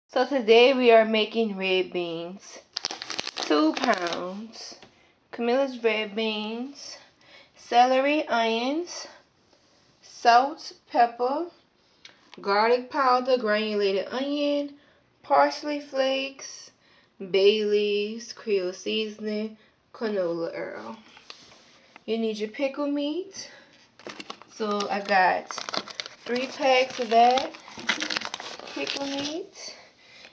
So today we are making red beans. 2 pounds. Camilla's red beans. Celery, onions. Salt, pepper. Garlic powder, granulated onion. Parsley flakes. Bay leaves, Creole seasoning, canola oil. You need your pickle meat. So I got 3 packs of that pickle meat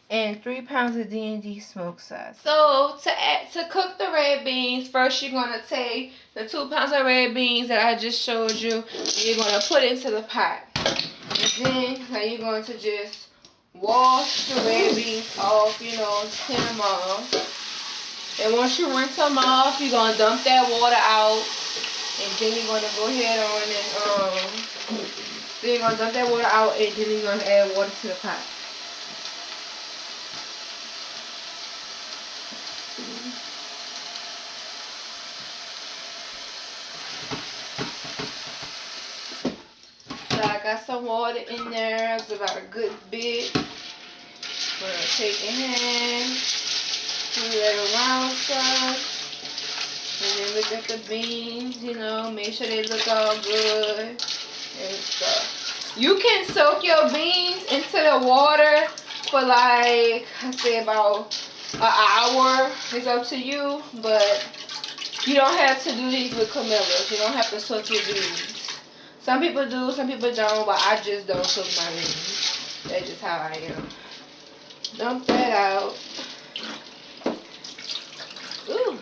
and 3 pounds of D&D smoked sausage. So to cook the red beans, first you're gonna take the 2 pounds of red beans that I just showed you. And you're gonna put into the pot, and then now you're going to just wash the red beans off. You know, clean them off. And once you rinse them off, you're gonna dump that water out, and then you're gonna go ahead on and then you're gonna dump that water out, and then you're gonna add water to the pot. So I got some water in there. It's about a good bit. I'm gonna take your hand, move that around some. And then look at the beans, you know, make sure they look all good and stuff. You can soak your beans into the water for like, I say about an hour. It's up to you, but you don't have to do these with Camilla's. You don't have to soak your beans. Some people do, some people don't, but I just don't soak my beans. That's just how I am. Dump that out. Ooh.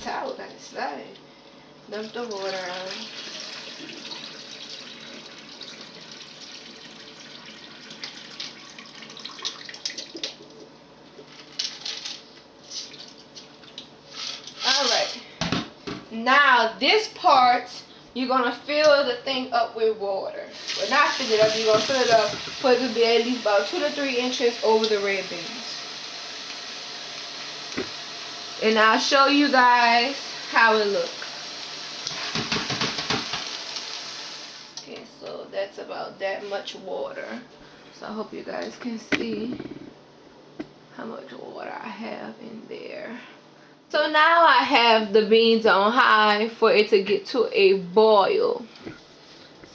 Towel got it slide. Dump the water out. Alright. Now this part, you're gonna fill the thing up with water. Well, not fill it up, you're gonna fill it up for it to be at least about 2 to 3 inches over the red beans. And I'll show you guys how it looks. Okay, so that's about that much water. So I hope you guys can see how much water I have in there. So now I have the beans on high for it to get to a boil.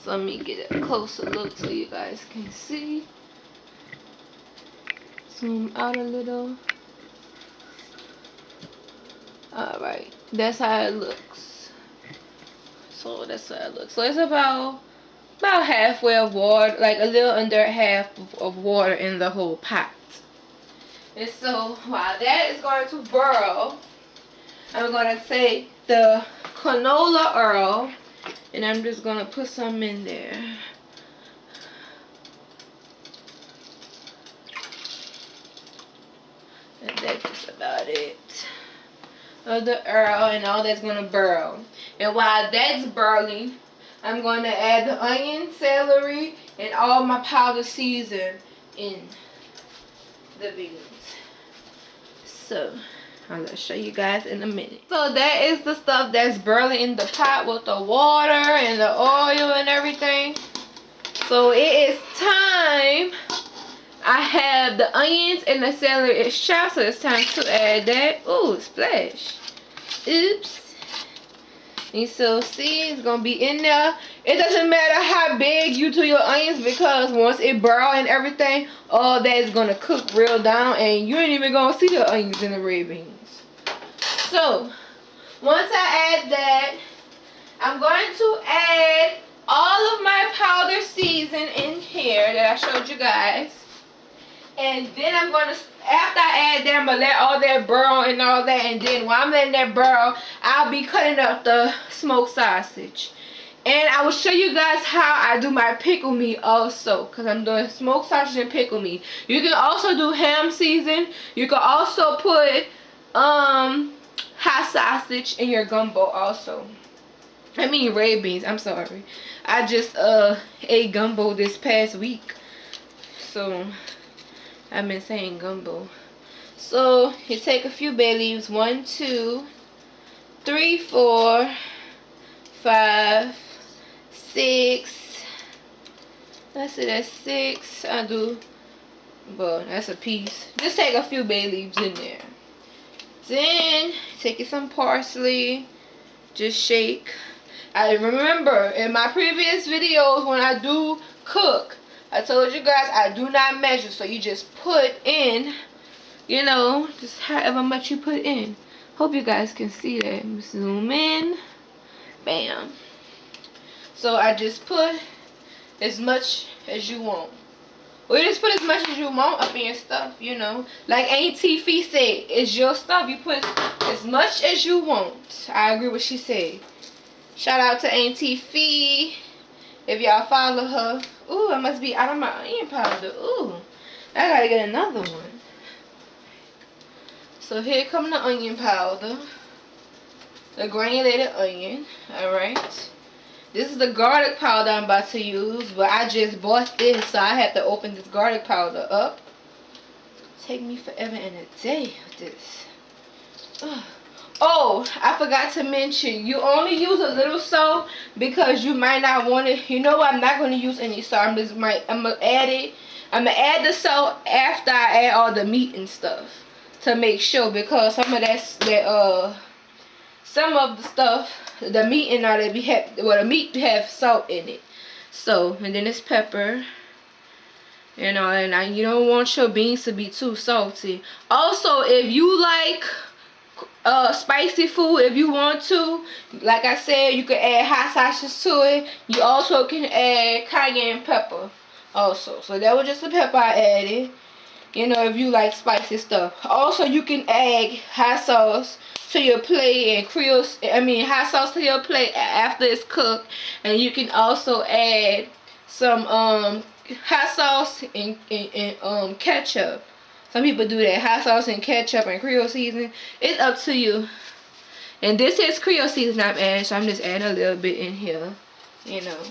So let me get a closer look so you guys can see. Zoom out a little. Alright, that's how it looks. So that's how it looks. So it's about halfway of water, like a little under half of water in the whole pot. And so while that is going to boil, I'm going to take the canola oil and I'm just going to put some in there. And that's just about it. Of the oil, and all that's going to boil. And while that's boiling, I'm going to add the onion, celery, and all my powder season in the beans. So I'm gonna show you guys in a minute. So that is the stuff that's boiling in the pot with the water and the oil and everything. So it is time. I have the onions and the celery is chopped, so it's time to add that. Ooh, splash. Oops. And so see, it's gonna be in there. It doesn't matter how big you do your onions, because once it boils and everything, all that is gonna cook real down and you ain't even gonna see the onions in the red beans. So once I add that, I'm going to add all of my powder season in here that I showed you guys. And then I'm going to, after I add that, I'm going to let all that boil and all that. And then while I'm letting that boil, I'll be cutting up the smoked sausage. And I will show you guys how I do my pickle meat also, because I'm doing smoked sausage and pickle meat. You can also do ham season. You can also put hot sausage in your gumbo also. I mean red beans, I'm sorry. I just ate gumbo this past week. So I've been saying gumbo. So you take a few bay leaves. 1, 2, 3, 4, 5, 6. That's it, that's 6. I do But that's a piece. Just take a few bay leaves in there. Then take you some parsley. Just shake. I remember in my previous videos when I do cook, I told you guys I do not measure. So you just put in, you know, just however much you put in. Hope you guys can see that. Zoom in. Bam. So I just put as much as you want. Or you just put as much as you want up in your stuff, you know. Like Auntie Fee said, it's your stuff. You put as much as you want. I agree with what she said. Shout out to Auntie Fee. If y'all follow her. Ooh, I must be out of my onion powder. Ooh, I gotta get another one. So here come the onion powder. The granulated onion. Alright. This is the garlic powder I'm about to use, but I just bought this, so I have to open this garlic powder up. Take me forever and a day with this. Ugh. Oh, I forgot to mention, you only use a little salt because you might not want it. You know what? I'm not going to use any salt. I'm gonna add it. I'm gonna add the salt after I add all the meat and stuff to make sure, because some of some of the stuff, the meat and all that the meat have salt in it. So, and then it's pepper. You know, and you don't want your beans to be too salty. Also, if you like spicy food, if you want to, like I said, you can add hot sauces to it. You also can add cayenne pepper also. So that was just the pepper I added. You know, if you like spicy stuff. Also, you can add hot sauce to your plate and hot sauce to your plate after it's cooked. And you can also add some hot sauce and ketchup. Some people do that, hot sauce and ketchup and Creole seasoning. It's up to you. And this is Creole seasoning I'm adding, so I'm just adding a little bit in here, you know.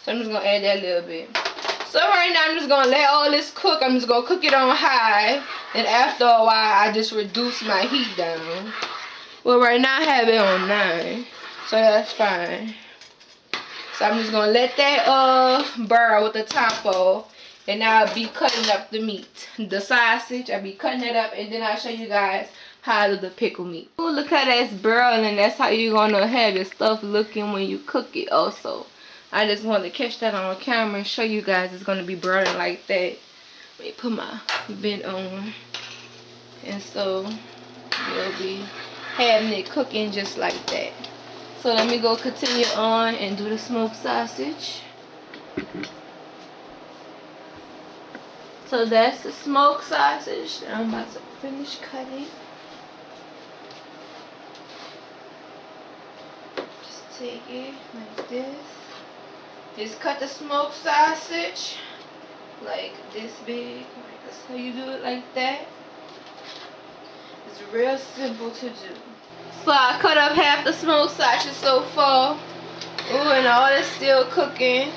So I'm just gonna add that little bit. So right now I'm just gonna let all this cook. I'm just gonna cook it on high, and after a while I just reduce my heat down. Well, right now I have it on 9, so that's fine. So I'm just gonna let that burn with the top off, and I'll be cutting up the meat, the sausage. I'll be cutting it up, and then I'll show you guys how to do the pickle meat. Ooh, look how that's burning. That's how you're gonna have your stuff looking when you cook it. Also, I just wanted to catch that on camera and show you guys it's gonna be burning like that. Let me put my vent on, and so you'll be having it cooking just like that. So let me go continue on and do the smoked sausage. So that's the smoked sausage that I'm about to finish cutting. Just take it like this. Just cut the smoked sausage like this big. Like that's how you do it, like that. It's real simple to do. So I cut up half the smoked sausage so far. Ooh, and all is still cooking.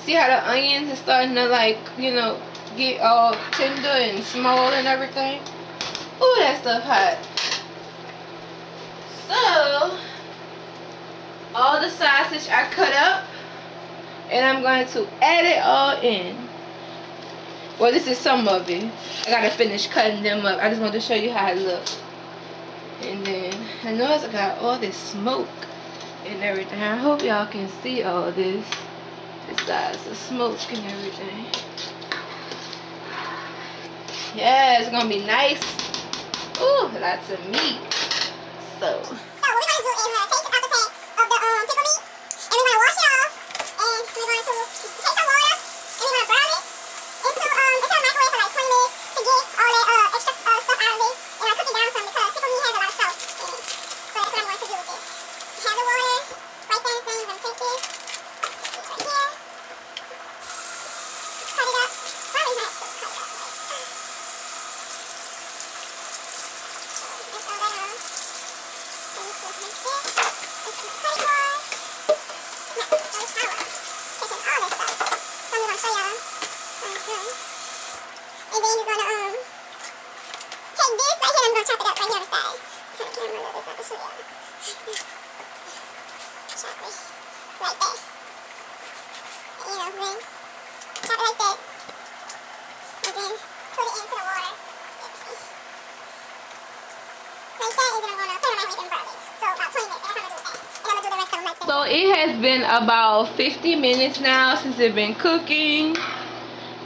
See how the onions is starting to, like, you know, get all tender and small and everything. Ooh, that stuff hot. So all the sausage I cut up, and I'm going to add it all in. Well, this is some of it. I gotta finish cutting them up. I just want to show you how it looks. And then I notice I got all this smoke and everything. I hope y'all can see all this. Besides the smoke and everything. Yeah, it's gonna be nice. Ooh, lots of meat. So what we're gonna do is take out the pack of the pickle meat, and we're gonna wash it off, and we're going to take some water, and we're gonna boil it into the microwave for like 20 minutes to get all that extra stuff out of it. And I cook it down some because pickle meat has a lot of salt in it. So that's what I'm going to do with this. I have the water right there, so I'm gonna take this right here, cut it up. Probably not to cut it up. it has been about 50 minutes now since it's been cooking,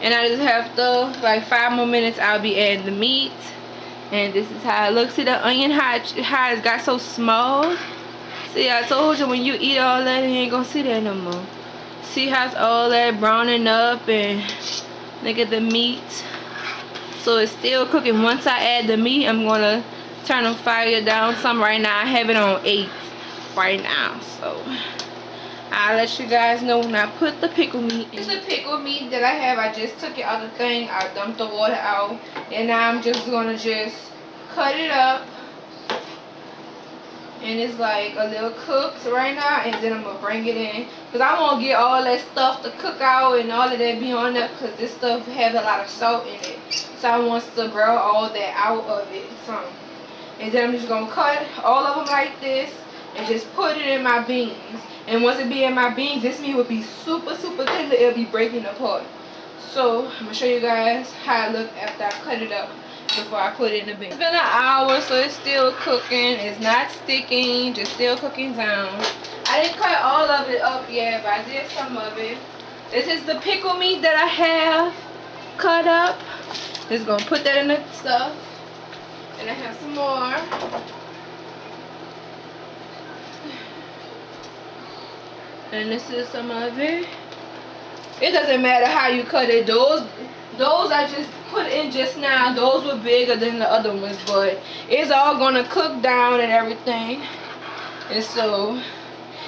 and I just have to, like 5 more minutes, I'll be adding the meat. And this is how it looks. See the onion, how it got so small. See, I told you when you eat all that, you ain't gonna see that no more. See how it's all that browning up, and look at the meat. So it's still cooking. Once I add the meat, I'm gonna turn the fire down some. Right now I have it on 8 right now, so I'll let you guys know when I put the pickle meat in. This is the pickle meat that I have. I just took it out of the thing. I dumped the water out, and now I'm just gonna cut it up, and it's like a little cooked right now, and then I'm gonna bring it in because I won't get all that stuff to cook out and all of that be on there, because this stuff has a lot of salt in it, so I want to broil all that out of it some. And then I'm just gonna cut all of them like this and just put it in my beans. And once it be in my beans, this meat will be super tender. It'll be breaking apart. So I'm gonna show you guys how it look after I cut it up before I put it in the beans. It's been an hour, so it's still cooking. It's not sticking, just still cooking down. I didn't cut all of it up yet, but I did some of it. This is the pickle meat that I have cut up. Just gonna put that in the stuff. And I have some more. And this is some of it. It doesn't matter how you cut it. Those I just put in just now. Those were bigger than the other ones, but it's all gonna cook down and everything. And so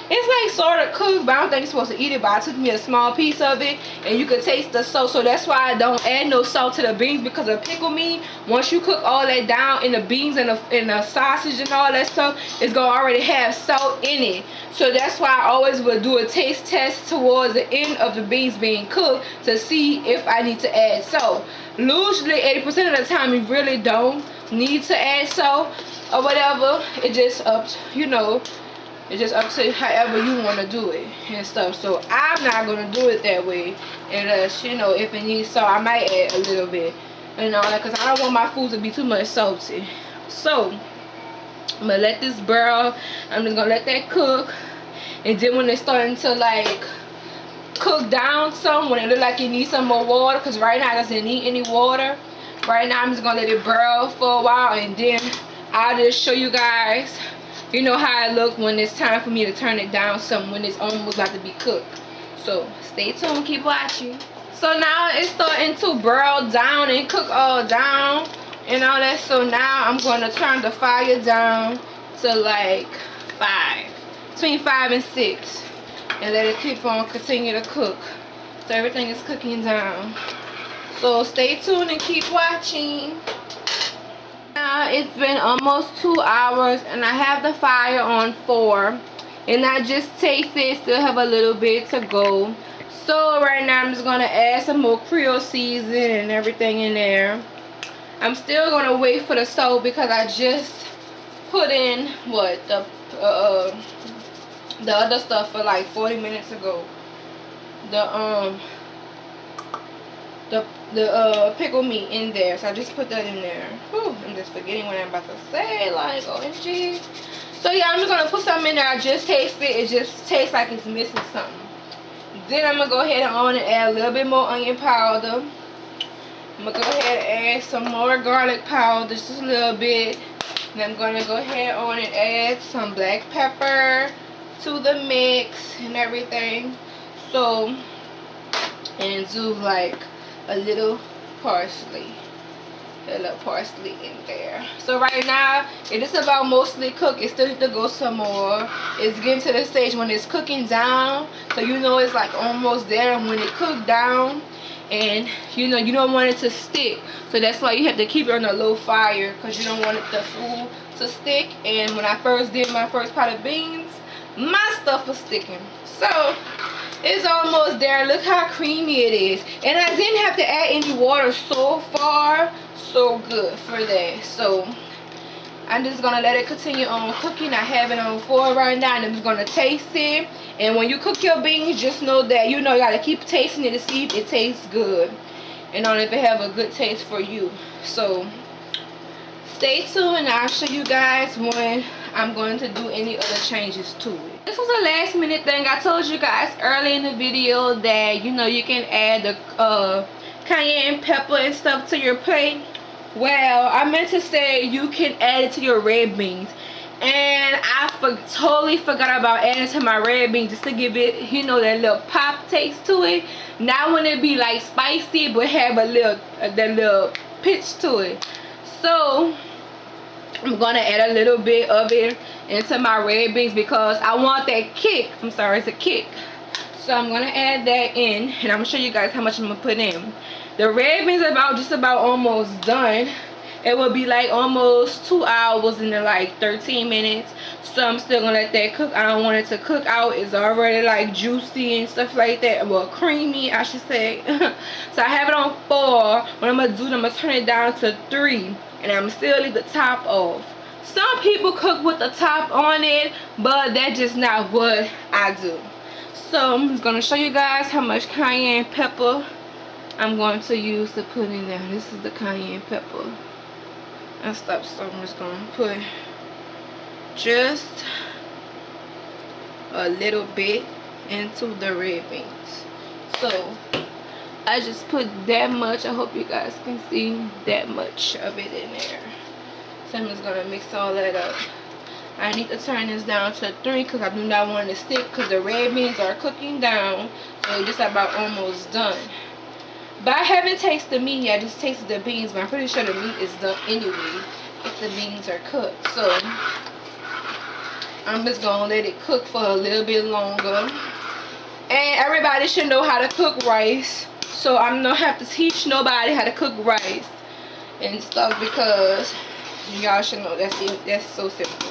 it's like sort of cooked, but I don't think you're supposed to eat it. But I took me a small piece of it, and you could taste the salt. So that's why I don't add no salt to the beans, because of pickle meat. Once you cook all that down in the beans and the sausage and all that stuff, it's gonna already have salt in it. So that's why I always would do a taste test towards the end of the beans being cooked to see if I need to add salt. Usually 80% of the time you really don't need to add salt or whatever. It just up to, you know, it's just up to however you want to do it and stuff. So I'm not going to do it that way unless, you know, if it needs salt, I might add a little bit and all that, because I don't want my food to be too much salty. So I'm going to let this broil. I'm just going to let that cook. And then when it's starting to like cook down some, when it look like it needs some more water, because right now it doesn't need any water. Right now I'm just going to let it broil for a while, and then I'll just show you guys, you know, how it look when it's time for me to turn it down some, when it's almost about to be cooked. So stay tuned, keep watching. So now it's starting to broil down and cook all down and all that. So now I'm going to turn the fire down to like 5, between 5 and 6, and let it keep on continue to cook. So everything is cooking down. So stay tuned and keep watching. Now it's been almost 2 hours, and I have the fire on 4, and I just tasted it, still have a little bit to go. So right now I'm just gonna add some more Creole seasoning and everything in there. I'm still gonna wait for the salt, because I just put in what the other stuff for like 40 minutes ago. The pickle meat in there, so I just put that in there. Whew, I'm just forgetting what I'm about to say, like OMG. So yeah, I'm just gonna put something in there. I just tasted it. It just tastes like it's missing something. Then I'm gonna go ahead and add a little bit more onion powder. I'm gonna go ahead and add some more garlic powder, just a little bit. And I'm gonna go ahead and add some black pepper to the mix and everything. So, and do like a little parsley. A little parsley in there. So right now it is about mostly cooked. It still needs to go some more. It's getting to the stage when it's cooking down, so you know it's like almost there. And when it cooked down, and you know you don't want it to stick, so that's why you have to keep it on a low fire, because you don't want the food to stick. And when I first did my first pot of beans, my stuff was sticking. So it's almost there. Look how creamy it is, and I didn't have to add any water so far. So good for that. So I'm just gonna let it continue on cooking. I have it on 4 right now, and I'm just gonna taste it. And when you cook your beans, just know that you gotta keep tasting it to see if it tastes good, and on if it have a good taste for you. So stay tuned, and I'll show you guys when I'm going to do any other changes to it. This was a last minute thing. I told you guys early in the video that you can add the cayenne pepper and stuff to your plate. Well, I meant to say you can add it to your red beans, and I totally forgot about adding to my red beans just to give it that little pop taste to it. Not when it be like spicy, but have a little that little pitch to it. So I'm gonna add a little bit of it into my red beans because I want that kick. I'm sorry, it's a kick. So I'm gonna add that in, and I'm gonna show you guys how much I'm gonna put in. The red beans are just about almost done. It will be like almost 2 hours and then like 13 minutes. So I'm still gonna let that cook. I don't want it to cook out. It's already like juicy and stuff like that. Well, creamy, I should say. So I have it on 4. What I'm gonna do, I'm gonna turn it down to 3, and I'm still leave the top off. Some people cook with the top on it, but that's just not what I do. So I'm just gonna show you guys how much cayenne pepper I'm going to use to put in there. This is the cayenne pepper and stuff. So I'm just gonna put just a little bit into the red beans. So I just put that much. I hope you guys can see that much of it in there. So I'm just gonna mix all that up. I need to turn this down to 3 because I do not want it to stick, because the red beans are cooking down. So just about almost done. But I haven't tasted the meat yet. I just tasted the beans, but I'm pretty sure the meat is done anyway if the beans are cooked. So I'm just gonna let it cook for a little bit longer. And everybody should know how to cook rice, so I'm not have to teach nobody how to cook rice and stuff, because y'all should know that's so simple.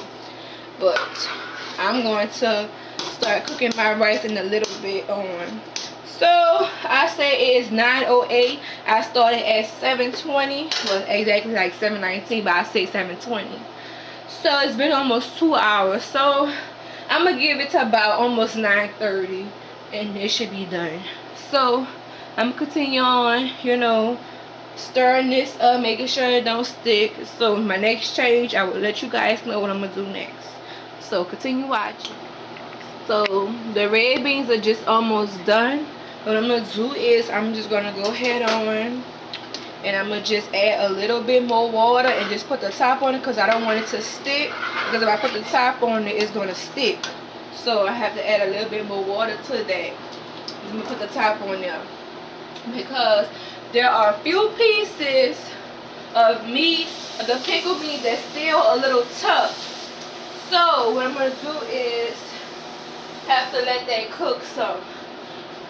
But I'm going to start cooking my rice in a little bit on. So I say it is 9:08. I started at 7:20. Well, exactly like 7:19, but I say 7:20. So it's been almost 2 hours. So I'm gonna give it to about almost 9:30, and it should be done. So I'm gonna continue on, stirring this up, making sure it don't stick. So my next change, I will let you guys know what I'm gonna do next. So continue watching. So the red beans are just almost done. What I'm gonna do is I'm just gonna go ahead on, and I'm gonna just add a little bit more water and just put the top on it, because I don't want it to stick, because if I put the top on it, it's gonna stick. So I have to add a little bit more water to that. I'm gonna put the top on there, because there are a few pieces of meat, the pickled meat, that's still a little tough. So what I'm gonna do is have to let that cook some.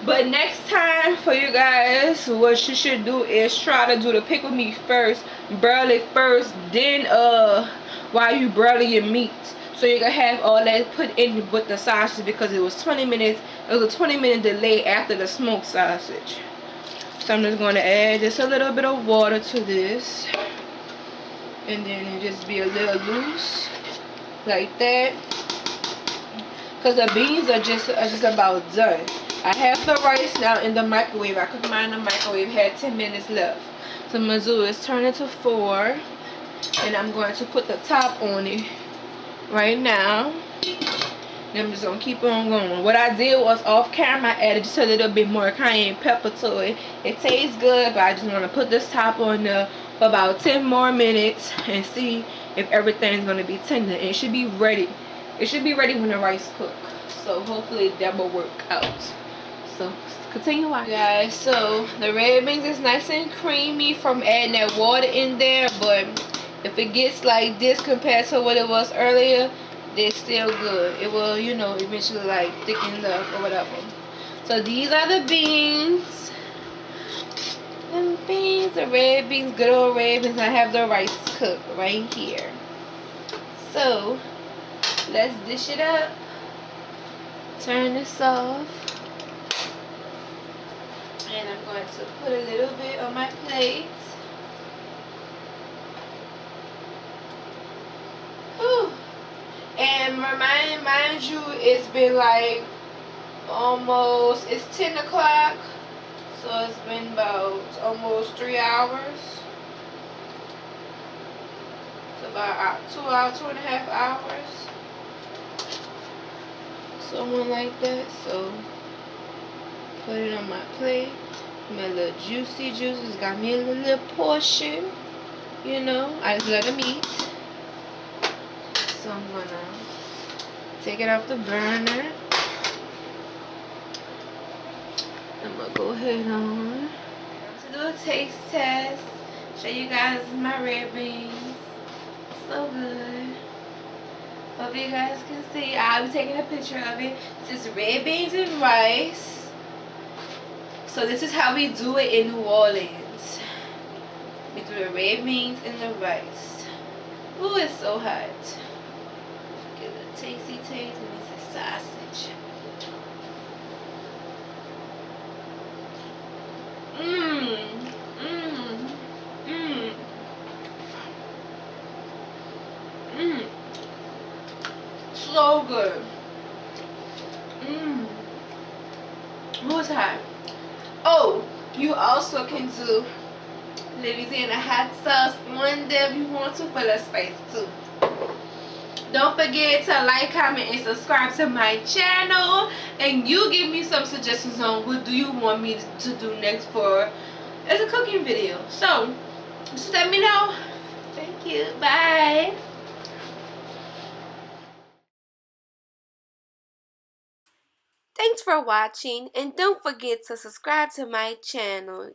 But next time for you guys, what you should do is try to do the pickled meat first, broil it first, then while you broiling your meat, so you can have all that put in with the sausage, because it was 20 minutes. It was a 20-minute delay after the smoked sausage. So I'm just going to add just a little bit of water to this, and then it just be a little loose like that, because the beans are just about done. I have the rice now in the microwave. I cooked mine in the microwave, had 10 minutes left. So I'm going to do is turn it to 4, and I'm going to put the top on it right now. And I'm just going to keep on going. What I did was off camera, I added just a little bit more cayenne pepper to it. It tastes good, but I just want to put this top on there for about 10 more minutes and see if everything's going to be tender. And it should be ready. It should be ready when the rice cooks. So hopefully that will work out. So continue watching, guys. So the red beans is nice and creamy from adding that water in there, but if it gets like this compared to what it was earlier, they're still good. It will, eventually like thicken up or whatever. So these are the beans. The red beans, good old red beans. I have the rice cooked right here. So let's dish it up. Turn this off. And I'm going to put a little bit on my plate. Whew. And mind you, it's been like almost, it's 10 o'clock. So it's been about almost 3 hours. It's about 2 hours, 2.5 hours. someone like that. So put it on my plate. My little juicy juices. Got me a little portion. You know, I just love the meat. So I'm gonna take it off the burner. I'm gonna go ahead on to do a taste test. Show you guys my red beans. So good. Hope you guys can see. I'll be taking a picture of it. This is red beans and rice. So this is how we do it in New Orleans. We do the red beans and the rice. Ooh, it's so hot. Give it a tasty taste, and it's a sausage. Mmm. Mmm. Mmm. Mmm. So good. Mmm. Who's hot? Oh, you also can do Louisiana hot sauce one day if you want to for the spice too. Don't forget to like, comment, and subscribe to my channel. And you give me some suggestions on what do you want me to do next for as a cooking video. So, just let me know. Thank you. Bye. Thanks for watching, and don't forget to subscribe to my channel.